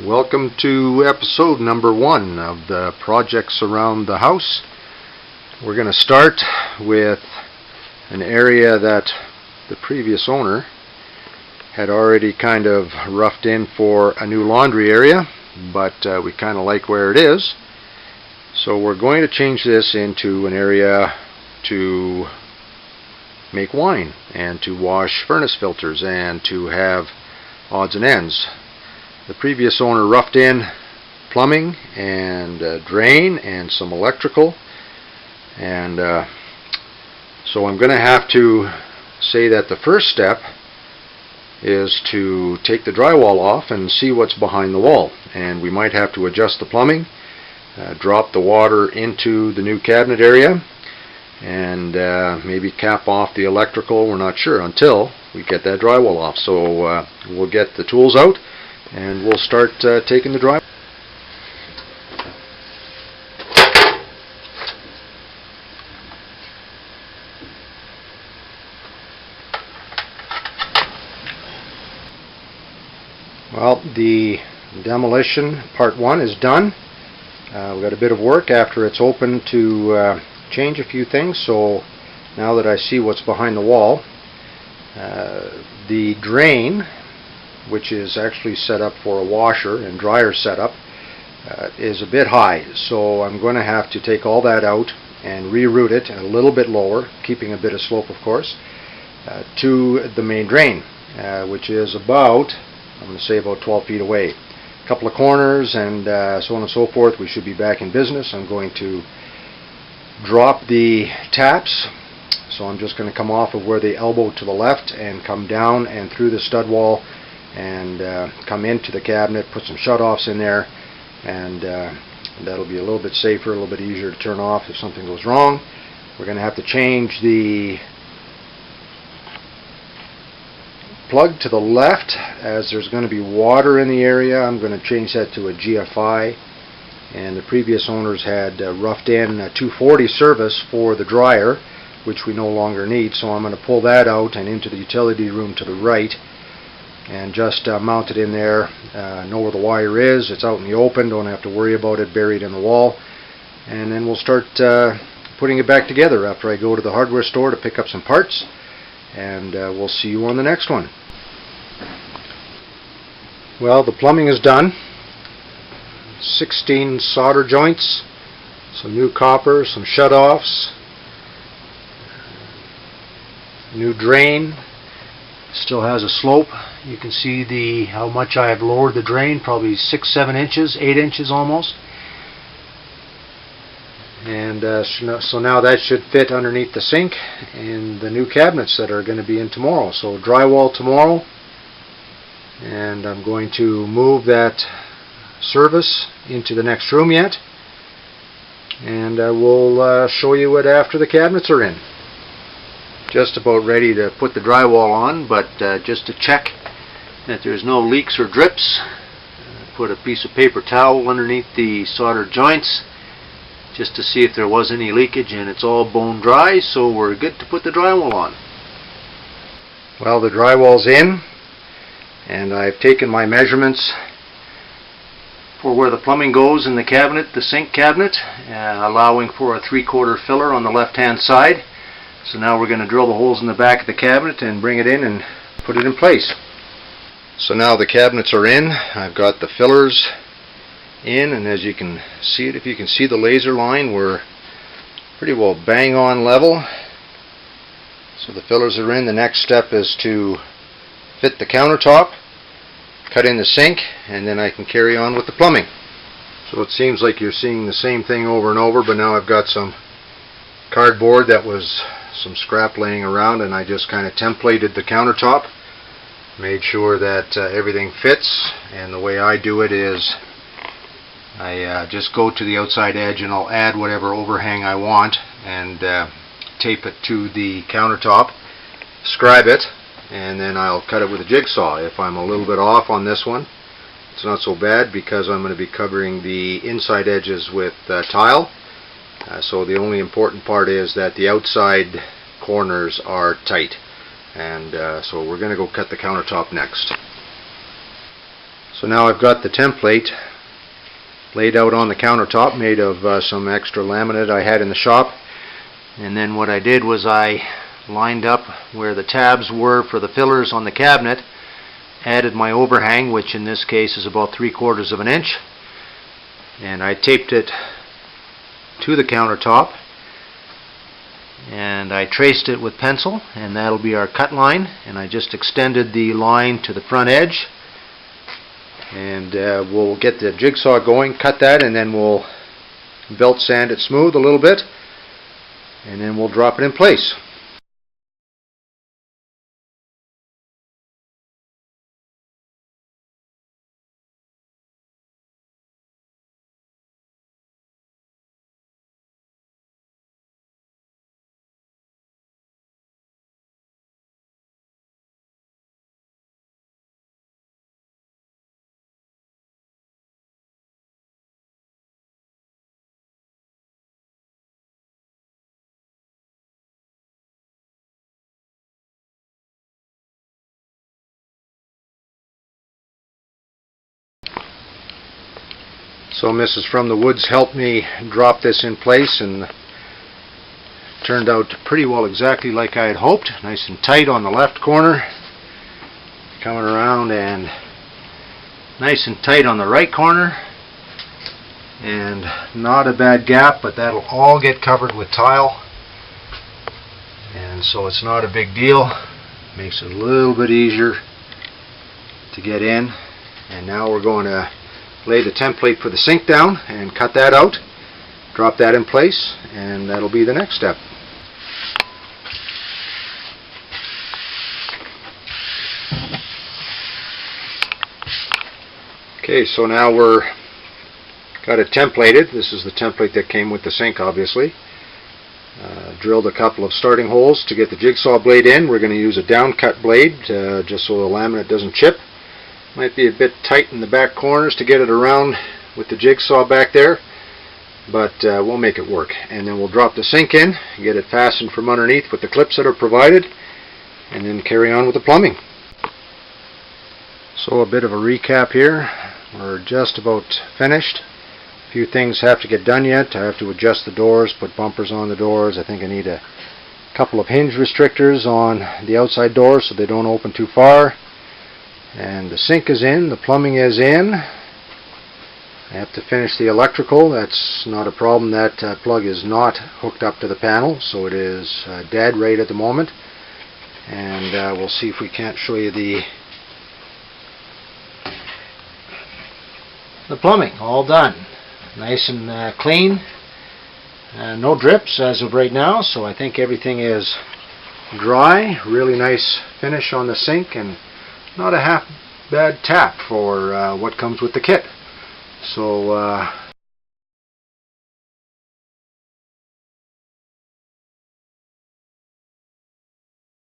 Welcome to episode number 1 of the projects around the house. We're going to start with an area that the previous owner had already kind of roughed in for a new laundry area, but we kind of like where it is. So we're going to change this into an area to make wine and to wash furnace filters and to have odds and ends. The previous owner roughed in plumbing and drain and some electrical, and so I'm going to have to say that the first step is to take the drywall off and see what's behind the wall, and we might have to adjust the plumbing, drop the water into the new cabinet area, and maybe cap off the electrical. We're not sure until we get that drywall off. So we'll get the tools out and we'll start taking the drywall. Well, the demolition part 1 is done. We've got a bit of work after it's open to change a few things. So now that I see what's behind the wall, the drain, which is actually set up for a washer and dryer setup, is a bit high. So I'm going to have to take all that out and reroute it a little bit lower, keeping a bit of slope of course, to the main drain, which is about, I'm going to say about 12 feet away. A couple of corners and so on and so forth. We should be back in business. I'm going to drop the taps, so I'm just going to come off of where they elbow to the left and come down and through the stud wall and come into the cabinet, put some shutoffs in there, and that'll be a little bit safer, a little bit easier to turn off if something goes wrong. We're going to have to change the plug to the left, as there's going to be water in the area. I'm going to change that to a GFI, and the previous owners had roughed in a 240 service for the dryer, which we no longer need. So I'm going to pull that out and into the utility room to the right and just mount it in there. Know where the wire is. It's out in the open, don't have to worry about it buried in the wall. And then we'll start putting it back together after I go to the hardware store to pick up some parts, and we'll see you on the next one. Well, the plumbing is done. 16 solder joints, some new copper, some shutoffs, new drain. Still has a slope. You can see how much I have lowered the drain, probably 6-7 inches, 8 inches almost. And so now that should fit underneath the sink and the new cabinets that are going to be in tomorrow. So drywall tomorrow, and I'm going to move that service into the next room yet, and we'll show you it after the cabinets are in. Just about ready to put the drywall on, but just to check that there's no leaks or drips, put a piece of paper towel underneath the soldered joints just to see if there was any leakage, and it's all bone dry, so we're good to put the drywall on. Well, the drywall's in, and I've taken my measurements for where the plumbing goes in the cabinet, the sink cabinet, allowing for a 3/4 filler on the left hand side. So now we're going to drill the holes in the back of the cabinet and bring it in and put it in place. So now the cabinets are in. I've got the fillers in, and as you can see it, if you can see the laser line, we're pretty well bang on level. So the fillers are in. The next step is to fit the countertop, cut in the sink, and then I can carry on with the plumbing. So it seems like you're seeing the same thing over and over, but now I've got some cardboard that was some scrap laying around, and I just kind of templated the countertop, made sure that everything fits. And the way I do it is I just go to the outside edge and I'll add whatever overhang I want and tape it to the countertop, scribe it, and then I'll cut it with a jigsaw. If I'm a little bit off on this one, it's not so bad because I'm going to be covering the inside edges with tile. So the only important part is that the outside corners are tight, and so we're going to go cut the countertop next. So now I've got the template laid out on the countertop, made of some extra laminate I had in the shop. And then what I did was I lined up where the tabs were for the fillers on the cabinet, added my overhang, which in this case is about 3/4 of an inch, and I taped it to the countertop, and I traced it with pencil, and that'll be our cut line. And I just extended the line to the front edge, and we'll get the jigsaw going, cut that, and then we'll belt sand it smooth a little bit, and then we'll drop it in place. So Mrs. From the Woods helped me drop this in place, and turned out pretty well exactly like I had hoped. Nice and tight on the left corner, coming around, and nice and tight on the right corner, and not a bad gap, but that'll all get covered with tile, and so it's not a big deal. Makes it a little bit easier to get in. And now we're going to lay the template for the sink down and cut that out, drop that in place, and that'll be the next step. Okay, so now we're got it templated. This is the template that came with the sink, obviously. Drilled a couple of starting holes to get the jigsaw blade in. We're going to use a downcut blade just so the laminate doesn't chip. Might be a bit tight in the back corners to get it around with the jigsaw back there, but we'll make it work. And then we'll drop the sink in, get it fastened from underneath with the clips that are provided, and then carry on with the plumbing. So a bit of a recap here. We're just about finished. A few things have to get done yet. I have to adjust the doors, put bumpers on the doors. I think I need a couple of hinge restrictors on the outside doors so they don't open too far. And the sink is in, the plumbing is in. I have to finish the electrical. That's not a problem. That plug is not hooked up to the panel, so it is dead right at the moment. And we'll see if we can't show you the plumbing. All done. Nice and clean. No drips as of right now, so I think everything is dry. Really nice finish on the sink, and not a half bad tap for what comes with the kit. So